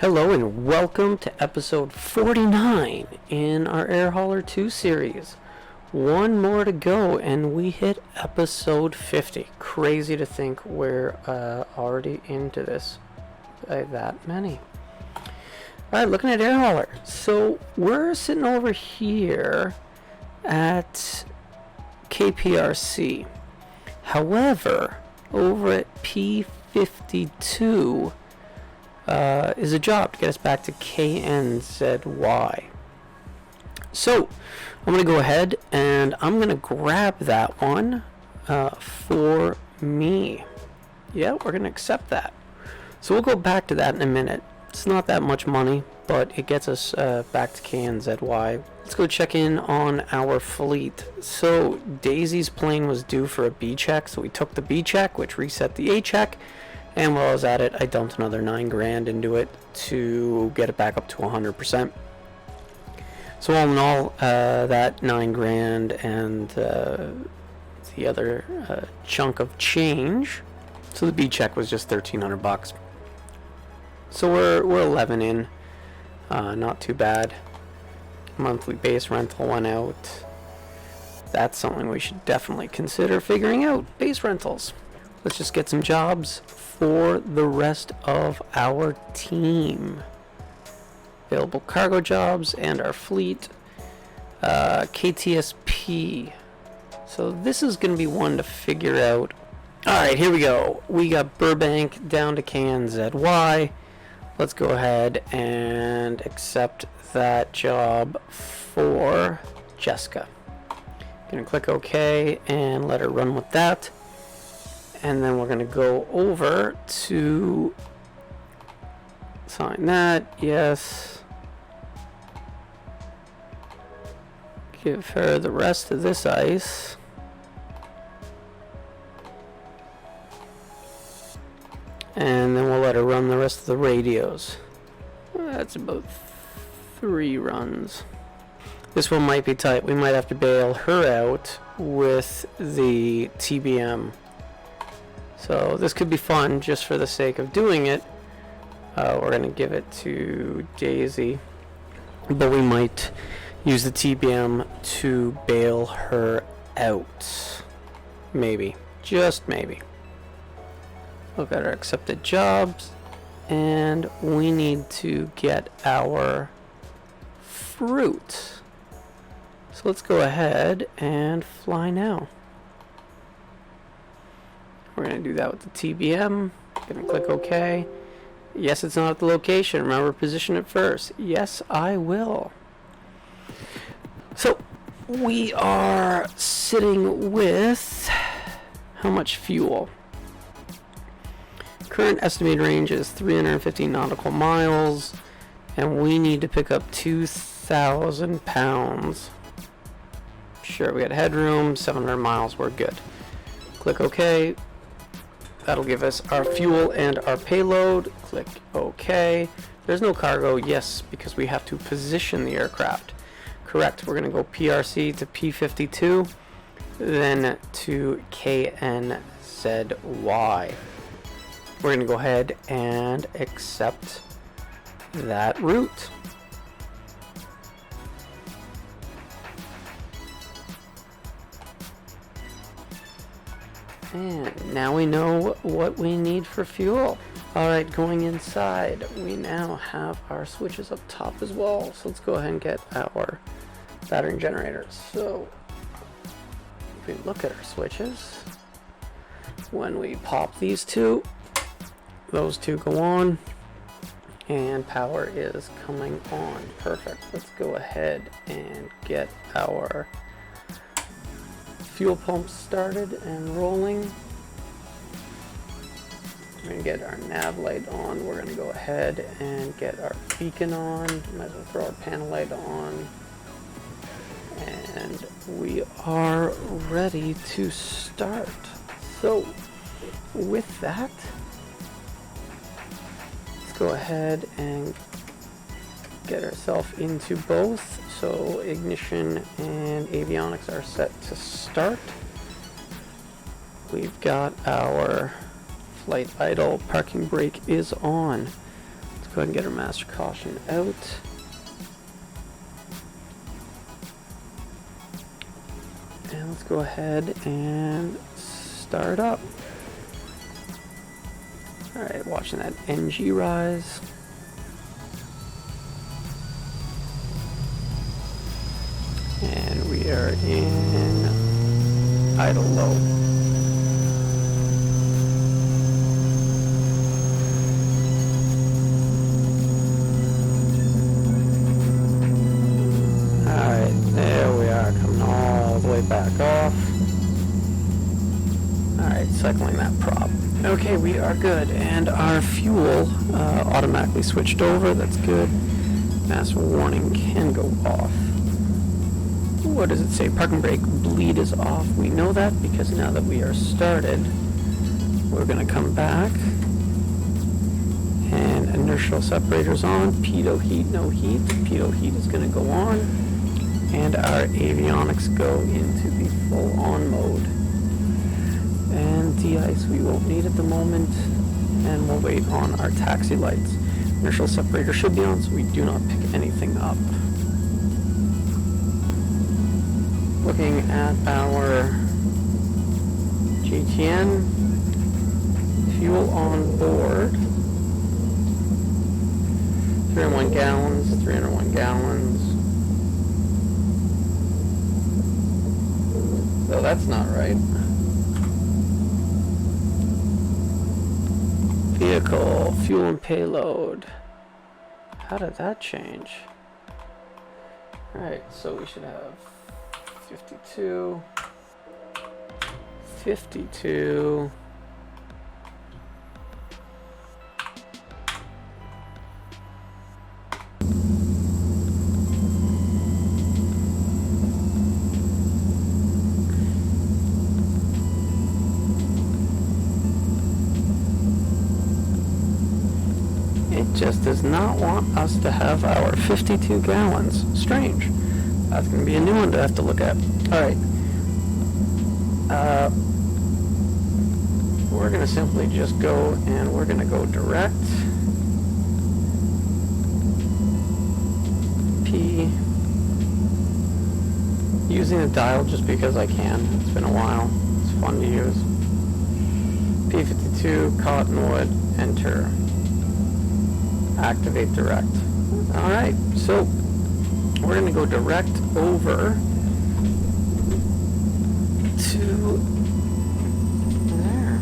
Hello and welcome to episode 49 in our Air Hauler 2 series. One more to go and we hit episode 50. Crazy to think we're already into this by that many. Alright, looking at Air Hauler. So we're sitting over here at KPRC. However, over at P3Dv4.4 is a job to get us back to KNZY. So I'm going to go ahead and I'm going to grab that one for me. Yeah, we're going to accept that. So we'll go back to that in a minute. It's not that much money, but it gets us back to KNZY. Let's go check in on our fleet. So Daisy's plane was due for a B check, so we took the B check, which reset the A check. And while I was at it, I dumped another $9,000 into it to get it back up to 100%. So all in all, that $9,000 and the other chunk of change. So the B check was just $1,300. So we're 11 in, not too bad. Monthly base rental went out. That's something we should definitely consider figuring out. Base rentals. Let's just get some jobs for the rest of our team. Available cargo jobs and our fleet. KTSP. So this is going to be one to figure out. Alright, here we go. We got Burbank down to KNZY. Let's go ahead and accept that job for Jessica. Gonna click OK and let her run with that. And then we're going to go over to sign that. Yes. Give her the rest of this ice. And then we'll let her run the rest of the radios. That's about 3 runs. This one might be tight. We might have to bail her out with the TBM. So this could be fun just for the sake of doing it. We're going to give it to Daisy. But we might use the TBM to bail her out. Maybe. Just maybe. Look at our accepted jobs. And we need to get our fruit. So let's go ahead and fly now. We're going to do that with the TBM. Going to click OK. Yes, it's not at the location. Remember, position it first. Yes, I will. So, we are sitting with how much fuel? Current estimated range is 350 nautical miles. And we need to pick up 2,000 pounds. Sure, we got headroom. 700 miles. We're good. Click OK. That'll give us our fuel and our payload. Click OK. There's no cargo. Yes, because we have to position the aircraft. Correct. We're going to go PRC to P3Dv4, then to KNZY. We're going to go ahead and accept that route. And now we know what we need for fuel. Alright, going inside, we now have our switches up top as well. So let's go ahead and get our battery generators. So, if we look at our switches, when we pop these two, those two go on, and power is coming on. Perfect. Let's go ahead and get our fuel pumps started and rolling. We're going to get our nav light on. We're going to go ahead and get our beacon on. Might as well throw our panel light on. And we are ready to start. So with that, let's go ahead and get ourselves into both. So ignition and avionics are set to start. We've got our flight idle, parking brake is on. Let's go ahead and get our master caution out. And let's go ahead and start up. Alright, watching that NG rise. And we are in idle low. Alright, there we are, coming all the way back off. Alright, cycling that prop. Okay, we are good, and our fuel automatically switched over. That's good. Master warning can go off. What does it say? Parking brake bleed is off. We know that because now that we are started, we're going to come back. And inertial separator's on. Pitot heat, no heat. Pitot heat is going to go on. And our avionics go into the full on mode. And de-ice we won't need at the moment, and we'll wait on our taxi lights. Inertial separator should be on, so we do not pick anything up. Looking at our GTN, fuel on board, 301 gallons, 301 gallons. So that's not right. Vehicle, fuel and payload. How did that change? Alright, so we should have 52. Just does not want us to have our 52 gallons. Strange. That's going to be a new one to have to look at. Alright. We're going to simply just go, and we're going to go direct. P. Using a dial just because I can. It's been a while. It's fun to use. P52, Cottonwood, enter. Activate direct. Alright, so we're going to go direct over to there.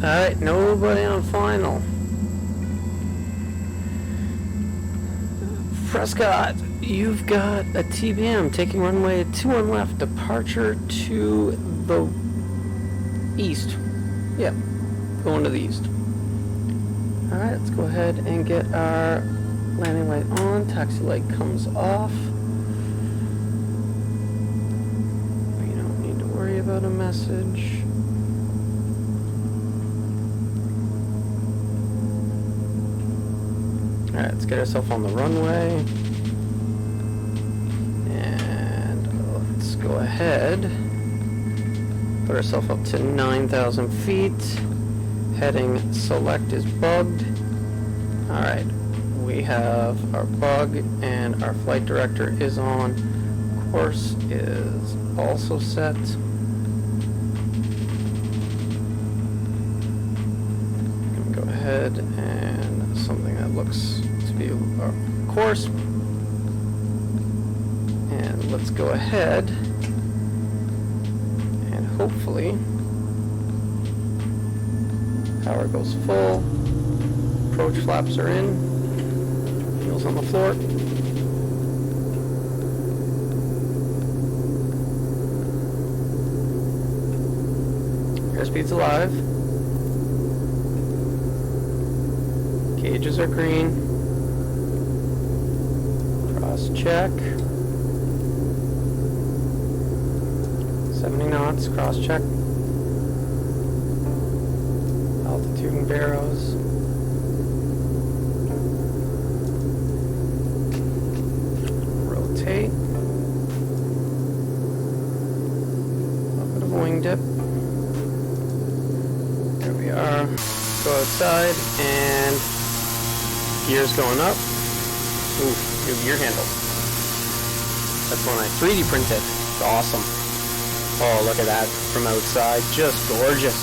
Alright, nobody on final. Prescott, you've got a TBM taking runway 21 left, departure to the east. Yeah, going to the east. Alright, let's go ahead and get our landing light on. Taxi light comes off. We don't need to worry about a message. Alright, let's get ourselves on the runway. And let's go ahead. Put ourselves up to 9,000 feet. Heading select is bugged. Alright, we have our bug and our flight director is on. Course is also set. Go ahead and something that looks to be our course. And let's go ahead and hopefully power goes full. approach flaps are in. Wheels on the floor. Airspeed's alive. Gauges are green. Cross check. 70 knots, cross check. Altitude and barrows. Rotate. A little bit of wing dip. There we are. Go outside and gears going up. Ooh, new gear handle. That's one I 3D printed. It's awesome. Oh, look at that from outside. Just gorgeous.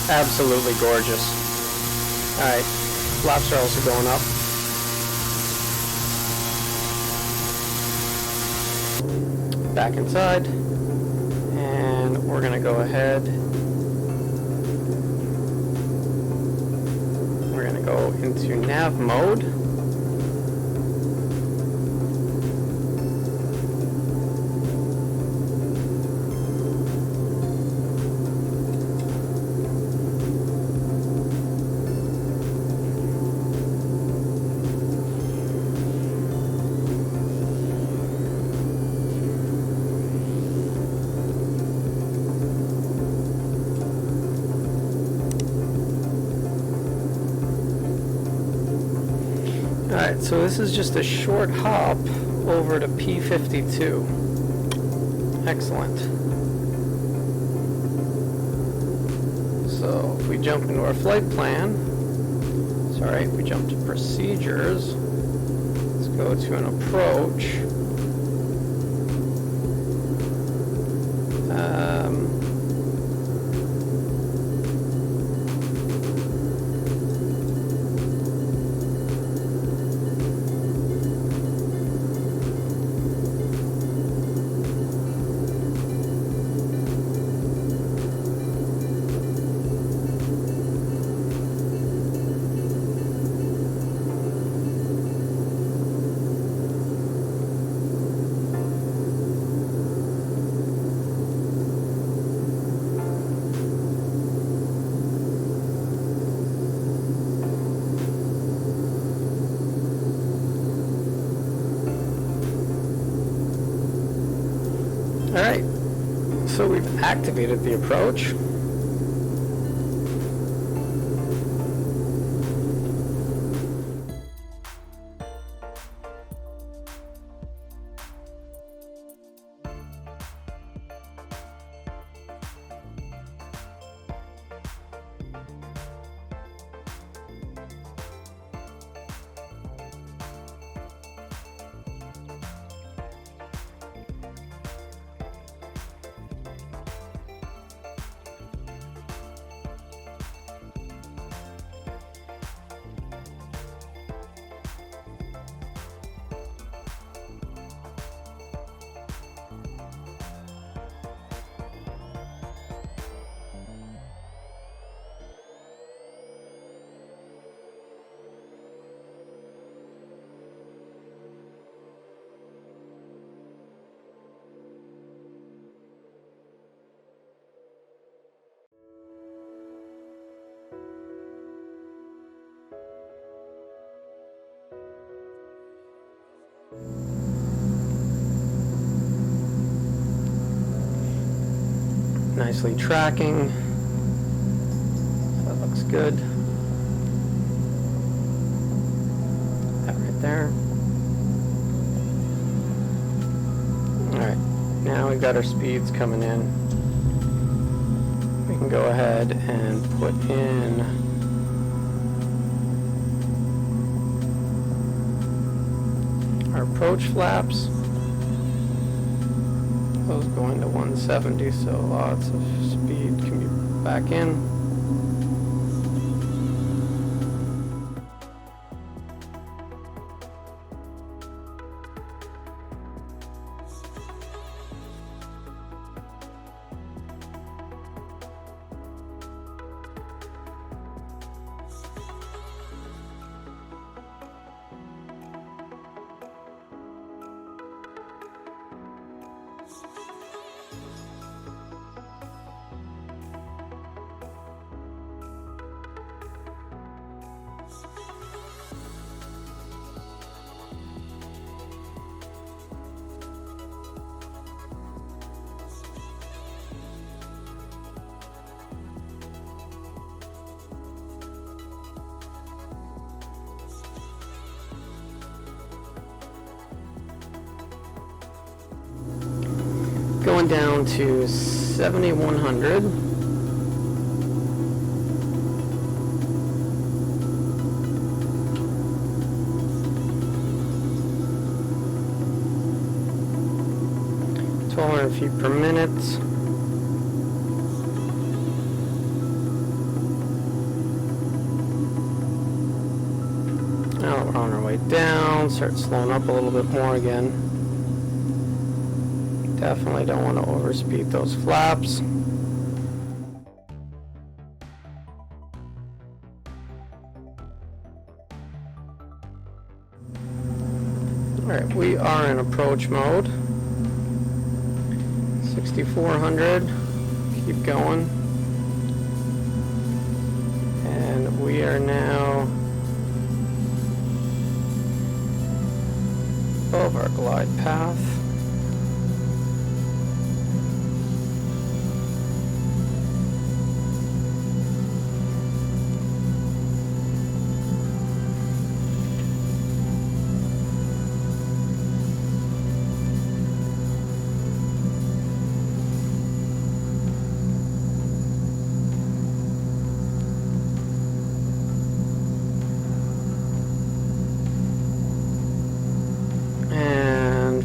Absolutely gorgeous. Alright, flaps are also going up. Back inside. And we're going to go ahead. We're going to go into nav mode. Alright, so this is just a short hop over to P52. Excellent. So if we jump into our flight plan, sorry, if we jump to procedures, let's go to an approach. Alright, so we've activated the approach. Nicely tracking. That looks good. That right there. Alright, now we've got our speeds coming in. We can go ahead and put in our approach flaps. Those going to 170, so lots of speed can be back in. going down to 7,100. Feet per minute. Now we're on our way down. Start slowing up a little bit more again. Definitely don't want to overspeed those flaps. Alright, we are in approach mode. 6,400, keep going, and we are now above our glide path. And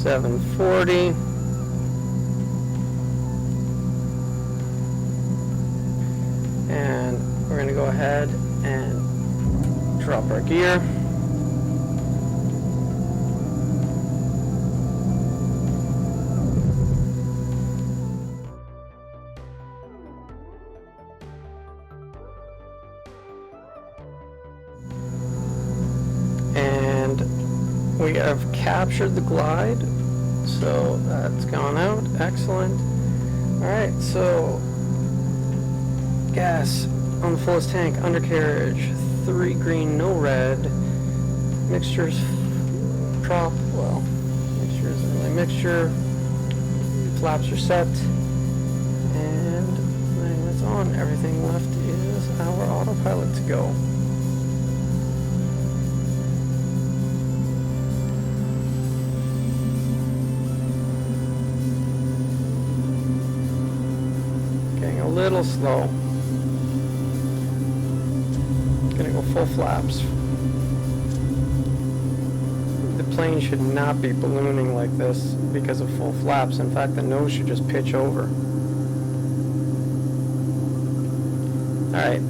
740. And we're going to go ahead and drop our gear. We have captured the glide, so that's gone out. Excellent. Alright, so gas on the fullest tank, undercarriage, 3 green, no red. Mixtures prop, well, mixture isn't really mixture. Flaps are set, and then it's on. Everything left is our autopilot to go. A little slow. Gonna go full flaps. The plane should not be ballooning like this because of full flaps. In fact, the nose should just pitch over. Alright.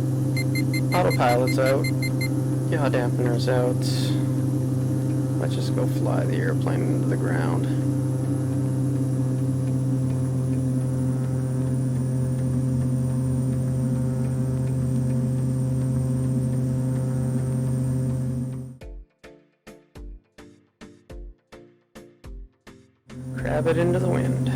Autopilot's out. Yaw dampener's out. Let's just go fly the airplane into the ground. Grab it into the wind.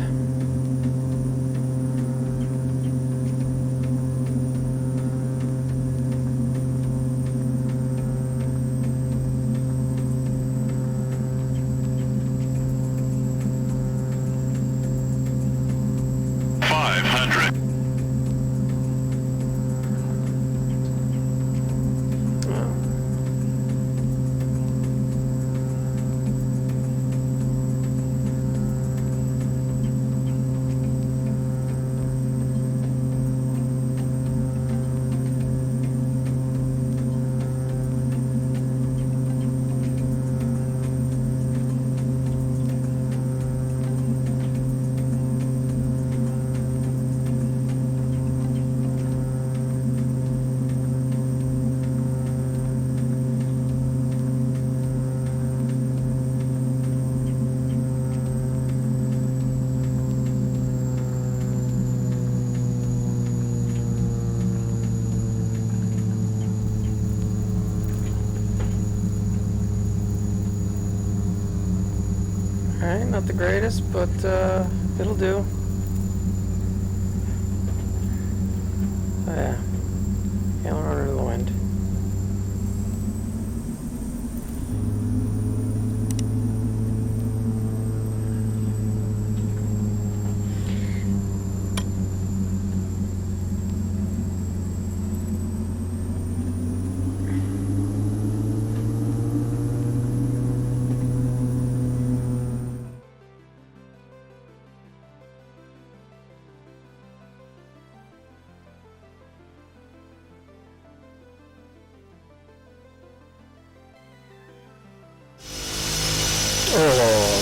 Alright, not the greatest, but it'll do. Oh yeah. Aileron in the wind.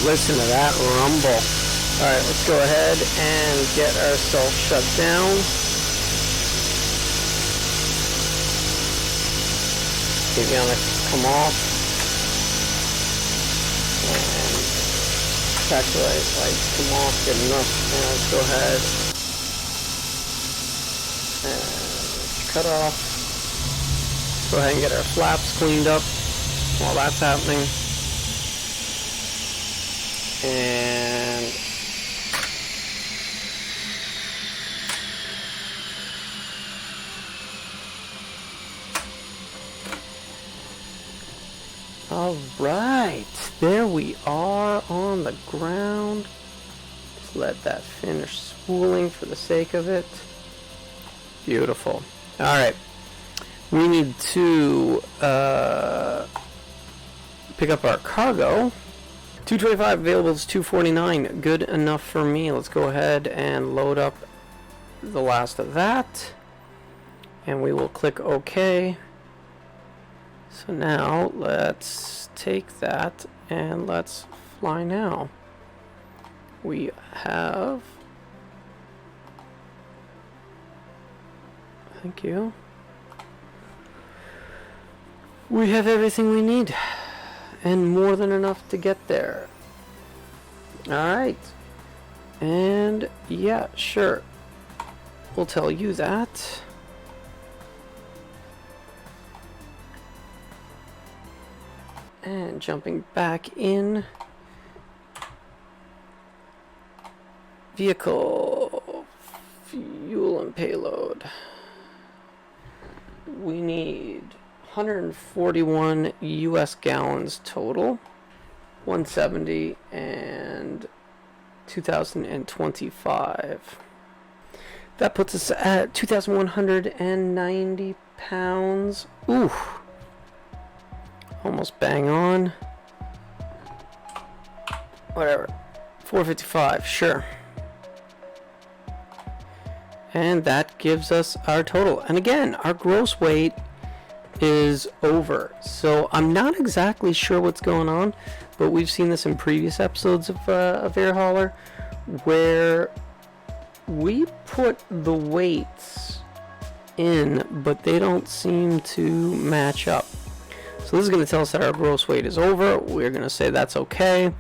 listen to that rumble. Alright, let's go ahead and get ourselves shut down. Avionics come off. And calculate lights come off, good enough. And let's go ahead and cut off. Go ahead and get our flaps cleaned up while that's happening. And all right, there we are on the ground. Just let that finish spooling for the sake of it. Beautiful. All right, we need to pick up our cargo. 225 available is 249. Good enough for me. Let's go ahead and load up the last of that, and we will click OK. So now let's take that and let's fly now. We have, thank you. We have everything we need and more than enough to get there. Alright. And yeah, sure. We'll tell you that. And jumping back in. Vehicle. Fuel and payload. We need 141 US gallons total. 170 and 2025. That puts us at 2,190 pounds. Ooh. Almost bang on. Whatever. 455, sure. And that gives us our total. And again, our gross weight is over. So I'm not exactly sure what's going on, but we've seen this in previous episodes of Air Hauler, where we put the weights in, but they don't seem to match up. So this is going to tell us that our gross weight is over. We're going to say that's okay.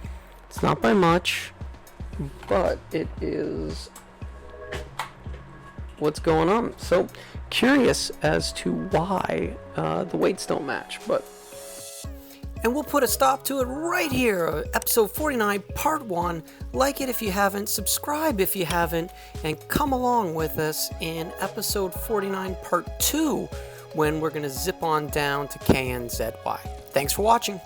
It's not by much, but it is what's going on. So curious as to why the weights don't match, but. And we'll put a stop to it right here. Episode 49, part 1. Like it if you haven't, subscribe if you haven't, and come along with us in episode 49, part 2, when we're going to zip on down to KNZY. Thanks for watching.